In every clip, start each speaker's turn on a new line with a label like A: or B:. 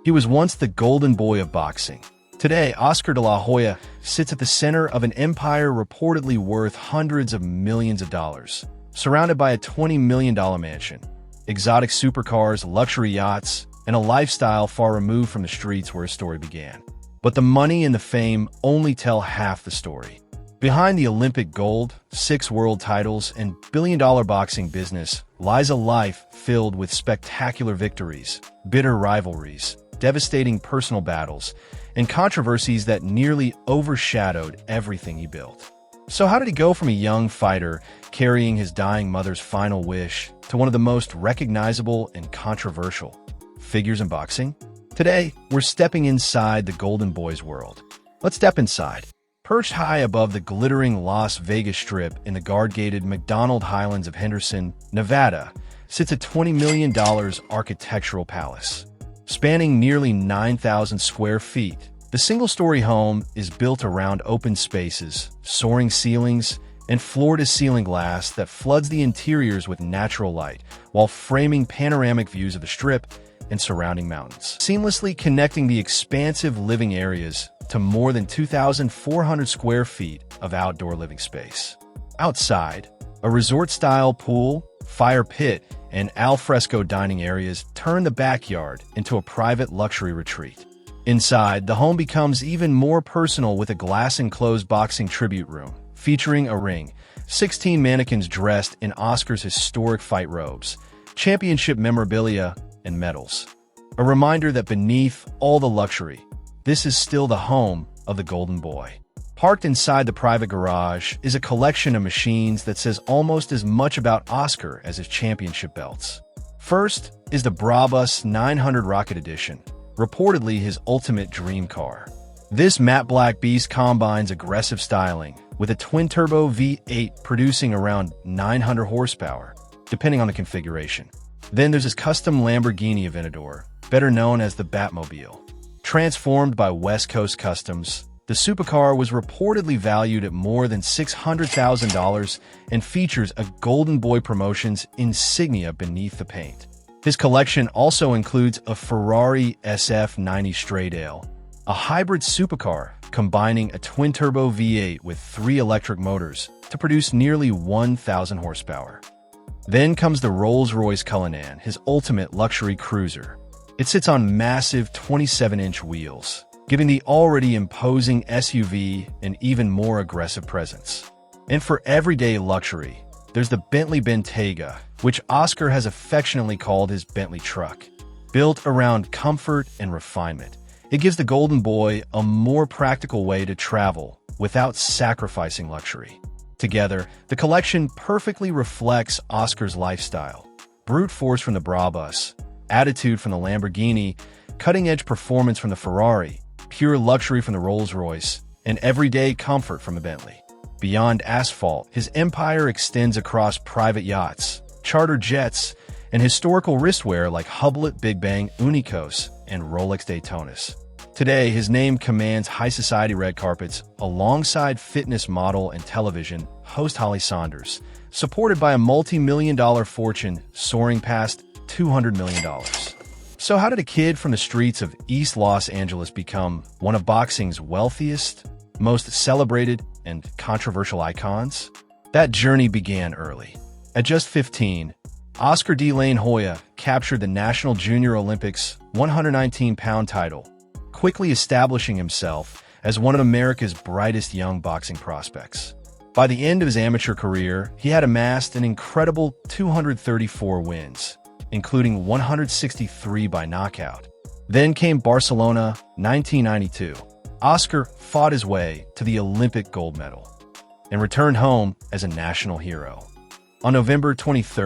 A: He was once the golden boy of boxing. Today, Oscar De La Hoya sits at the center of an empire reportedly worth hundreds of millions of dollars, surrounded by a $20 million mansion, exotic supercars, luxury yachts, and a lifestyle far removed from the streets where his story began. But the money and the fame only tell half the story. Behind the Olympic gold, 6 world titles, and billion-dollar boxing business lies a life filled with spectacular victories, bitter rivalries, devastating personal battles, and controversies that nearly overshadowed everything he built. So how did he go from a young fighter carrying his dying mother's final wish to one of the most recognizable and controversial figures in boxing? Today, we're stepping inside the Golden Boy's world. Let's step inside. Perched high above the glittering Las Vegas Strip in the guard-gated McDonald Highlands of Henderson, Nevada, sits a $20 million architectural palace. Spanning nearly 9,000 square feet, the single-story home is built around open spaces, soaring ceilings, and floor-to-ceiling glass that floods the interiors with natural light while framing panoramic views of the Strip and surrounding mountains, seamlessly connecting the expansive living areas to more than 2,400 square feet of outdoor living space. Outside, a resort-style pool, fire pit, and alfresco dining areas turn the backyard into a private luxury retreat. Inside, the home becomes even more personal with a glass-enclosed boxing tribute room, featuring a ring, 16 mannequins dressed in Oscar's historic fight robes, championship memorabilia, and medals. A reminder that beneath all the luxury, this is still the home of the Golden Boy. Parked inside the private garage is a collection of machines that says almost as much about Oscar as his championship belts. First is the Brabus 900 Rocket Edition, reportedly his ultimate dream car. This matte black beast combines aggressive styling with a twin-turbo V8 producing around 900 horsepower, depending on the configuration. Then there's his custom Lamborghini Aventador, better known as the Batmobile. Transformed by West Coast Customs, the supercar was reportedly valued at more than $600,000 and features a Golden Boy Promotions insignia beneath the paint. His collection also includes a Ferrari SF90 Straight Ale, a hybrid supercar combining a twin-turbo V8 with 3 electric motors to produce nearly 1,000 horsepower. Then comes the Rolls-Royce Cullinan, his ultimate luxury cruiser. It sits on massive 27-inch wheels, giving the already imposing SUV an even more aggressive presence. And for everyday luxury, there's the Bentley Bentayga, which Oscar has affectionately called his Bentley truck. Built around comfort and refinement, it gives the Golden Boy a more practical way to travel without sacrificing luxury. Together, the collection perfectly reflects Oscar's lifestyle. Brute force from the Brabus, attitude from the Lamborghini, cutting-edge performance from the Ferrari, pure luxury from the Rolls-Royce, and everyday comfort from the Bentley. Beyond asphalt, his empire extends across private yachts, charter jets, and historical wristwear like Hublot Big Bang Unicos and Rolex Daytonas. Today, his name commands high society red carpets alongside fitness model and television host Holly Saunders, supported by a multi-million-dollar fortune soaring past $200 million. So how did a kid from the streets of East Los Angeles become one of boxing's wealthiest, most celebrated, and controversial icons? That journey began early. At just 15, Oscar De La Hoya captured the National Junior Olympics 119-pound title, quickly establishing himself as one of America's brightest young boxing prospects. By the end of his amateur career, he had amassed an incredible 234 wins, including 163 by knockout. Then came Barcelona, 1992. Oscar fought his way to the Olympic gold medal and returned home as a national hero. On November 23,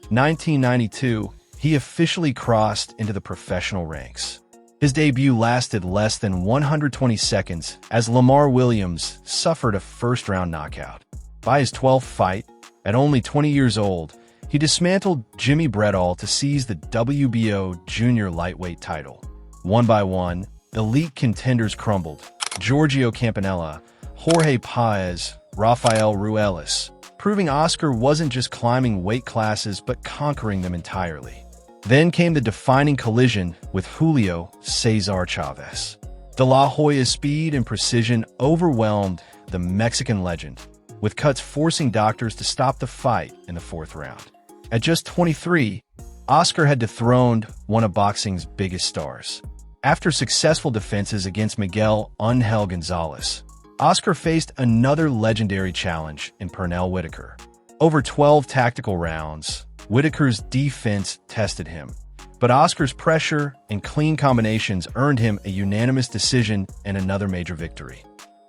A: 1992, he officially crossed into the professional ranks. His debut lasted less than 120 seconds as Lamar Williams suffered a first-round knockout. By his 12th fight, at only 20 years old, he dismantled Jimmy Bredall to seize the WBO junior lightweight title. One by one, elite contenders crumbled. Giorgio Campanella, Jorge Paez, Rafael Ruelas, proving Oscar wasn't just climbing weight classes but conquering them entirely. Then came the defining collision with Julio César Chávez. De La Hoya's speed and precision overwhelmed the Mexican legend, with cuts forcing doctors to stop the fight in the fourth round. At just 23, Oscar had dethroned one of boxing's biggest stars. After successful defenses against Miguel Ángel González, Oscar faced another legendary challenge in Pernell Whitaker. Over 12 tactical rounds, Whitaker's defense tested him, but Oscar's pressure and clean combinations earned him a unanimous decision and another major victory.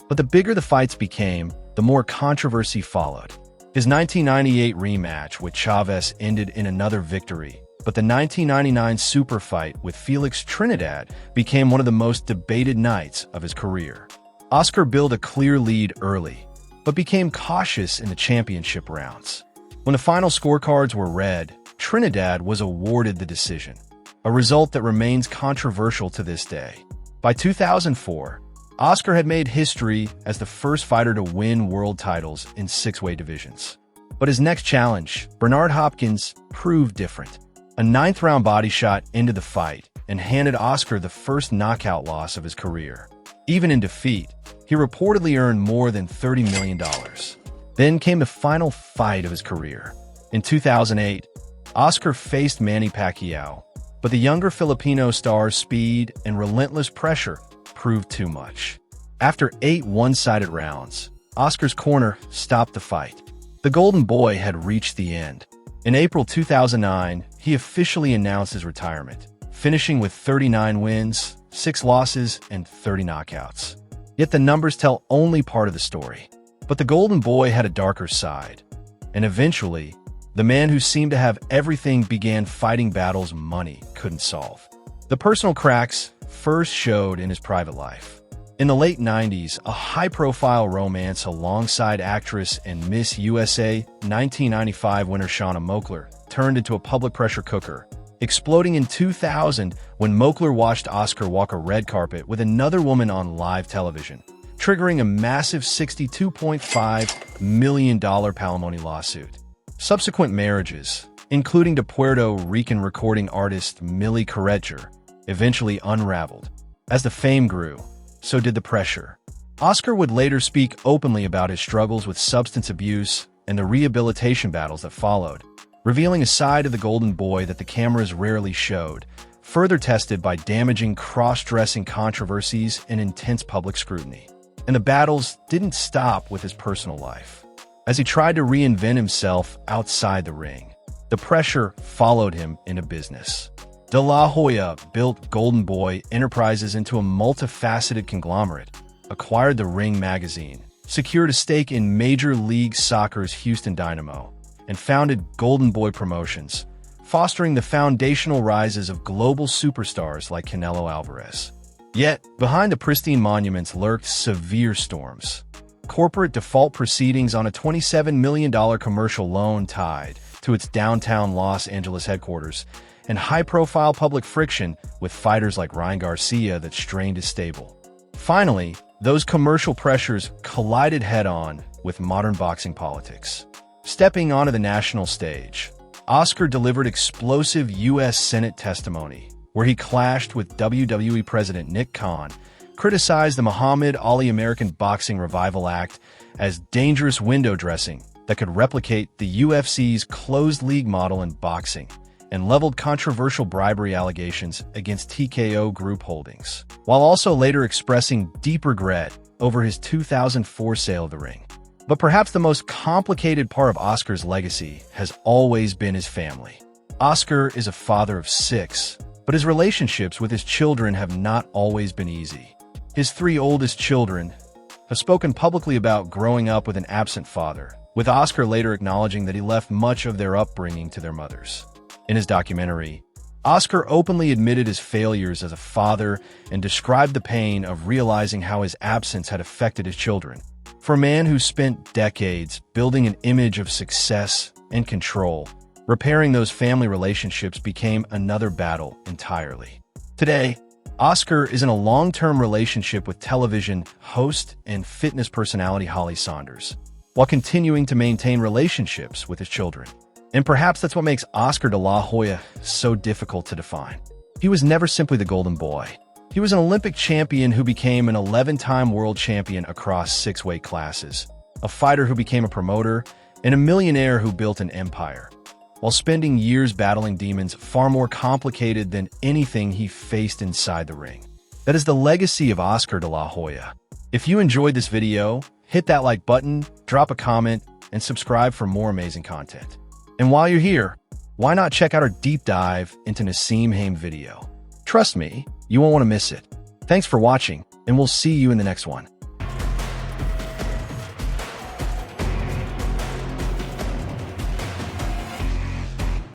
A: But the bigger the fights became, the more controversy followed. His 1998 rematch with Chávez ended in another victory, but the 1999 super fight with Félix Trinidad became one of the most debated nights of his career. Oscar built a clear lead early, but became cautious in the championship rounds. When the final scorecards were read, Trinidad was awarded the decision, a result that remains controversial to this day. By 2004, Oscar had made history as the first fighter to win world titles in six-weight divisions. But his next challenge, Bernard Hopkins, proved different. A ninth-round body shot ended the fight and handed Oscar the first knockout loss of his career. Even in defeat, he reportedly earned more than $30 million. Then came the final fight of his career. In 2008, Oscar faced Manny Pacquiao, but the younger Filipino star's speed and relentless pressure proved too much. After 8 one-sided rounds, Oscar's corner stopped the fight. The Golden Boy had reached the end. In April 2009, he officially announced his retirement, finishing with 39 wins, 6 losses, and 30 knockouts. Yet the numbers tell only part of the story. But the Golden Boy had a darker side. And eventually, the man who seemed to have everything began fighting battles money couldn't solve. The personal cracks first showed in his private life. In the late 90s, a high-profile romance alongside actress and Miss USA 1995 winner Shauna Moakler turned into a public pressure cooker, exploding in 2000 when Moakler watched Oscar walk a red carpet with another woman on live television, triggering a massive $62.5 million palimony lawsuit. Subsequent marriages, including to Puerto Rican recording artist Millie Carretger, eventually unraveled. As the fame grew, so did the pressure. Oscar would later speak openly about his struggles with substance abuse and the rehabilitation battles that followed, revealing a side of the Golden Boy that the cameras rarely showed, further tested by damaging cross-dressing controversies and intense public scrutiny. And the battles didn't stop with his personal life. As he tried to reinvent himself outside the ring, the pressure followed him into business. De La Hoya built Golden Boy Enterprises into a multifaceted conglomerate, acquired the Ring magazine, secured a stake in Major League Soccer's Houston Dynamo, and founded Golden Boy Promotions, fostering the foundational rises of global superstars like Canelo Alvarez. Yet, behind the pristine monuments lurked severe storms. Corporate default proceedings on a $27 million commercial loan tied to its downtown Los Angeles headquarters, and high-profile public friction with fighters like Ryan Garcia that strained his stable. Finally, those commercial pressures collided head-on with modern boxing politics. Stepping onto the national stage, Oscar delivered explosive U.S. Senate testimony, where he clashed with WWE President Nick Khan, criticized the Muhammad Ali American Boxing Revival Act as dangerous window dressing that could replicate the UFC's closed league model in boxing, and leveled controversial bribery allegations against TKO Group Holdings, while also later expressing deep regret over his 2004 sale of the ring. But perhaps the most complicated part of Oscar's legacy has always been his family. Oscar is a father of 6, but his relationships with his children have not always been easy. His 3 oldest children have spoken publicly about growing up with an absent father, with Oscar later acknowledging that he left much of their upbringing to their mothers. In his documentary, Oscar openly admitted his failures as a father and described the pain of realizing how his absence had affected his children. For a man who spent decades building an image of success and control, repairing those family relationships became another battle entirely. Today, Oscar is in a long-term relationship with television host and fitness personality Holly Saunders, while continuing to maintain relationships with his children. And perhaps that's what makes Oscar De La Hoya so difficult to define. He was never simply the golden boy. He was an Olympic champion who became an 11-time world champion across 6 weight classes, a fighter who became a promoter, and a millionaire who built an empire, while spending years battling demons far more complicated than anything he faced inside the ring. That is the legacy of Oscar De La Hoya. If you enjoyed this video, hit that like button, drop a comment, and subscribe for more amazing content. And while you're here, why not check out our deep dive into Nassim Haim video? Trust me, you won't want to miss it. Thanks for watching, and we'll see you in the next one.